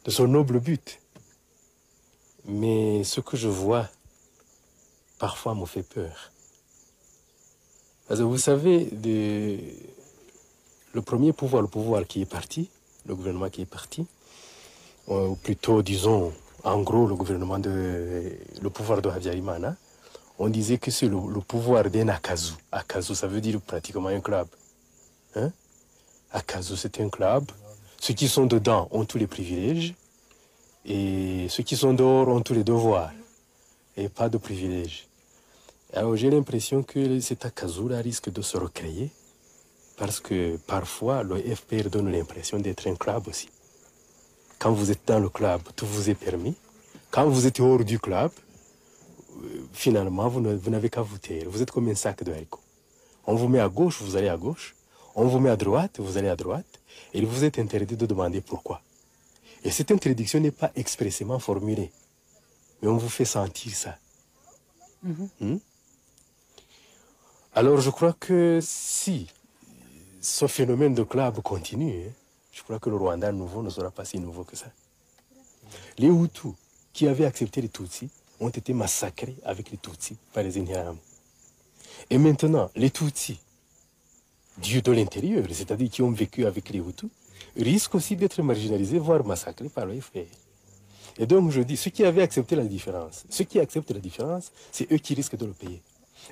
de son noble but. Mais ce que je vois, parfois, me fait peur. Parce que vous savez, le premier pouvoir, le pouvoir qui est parti, le gouvernement qui est parti, ou plutôt, disons, en gros, le pouvoir de Habyarimana, on disait que c'est le pouvoir d'un Akazu. Akazu, ça veut dire pratiquement un club. Hein? Akazu, c'est un club. Ceux qui sont dedans ont tous les privilèges. Et ceux qui sont dehors ont tous les devoirs. Et pas de privilèges. Alors j'ai l'impression que cet Akazu-là risque de se recréer. Parce que parfois, le FPR donne l'impression d'être un club aussi. Quand vous êtes dans le club, tout vous est permis. Quand vous êtes hors du club, finalement, vous n'avez qu'à vous taire. Vous êtes comme un sac de haricots. On vous met à gauche, vous allez à gauche. On vous met à droite, vous allez à droite. Et il vous est interdit de demander pourquoi. Et cette interdiction n'est pas expressément formulée. Mais on vous fait sentir ça. Alors je crois que si ce phénomène de club continue, je crois que le Rwanda nouveau ne sera pas si nouveau que ça. Les Hutus qui avaient accepté les Tutsis ont été massacrés avec les Tutsis par les Interahamwe. Et maintenant, les Tutsis, dieux de l'intérieur, c'est-à-dire qui ont vécu avec les Hutus, risquent aussi d'être marginalisés, voire massacrés par le FPR. Et donc je dis, ceux qui avaient accepté la différence, ceux qui acceptent la différence, c'est eux qui risquent de le payer.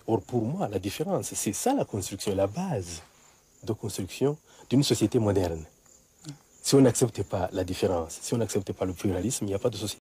Or pour moi, la différence, c'est ça la construction, la base de construction d'une société moderne. Si on n'accepte pas la différence, si on n'accepte pas le pluralisme, il n'y a pas de société.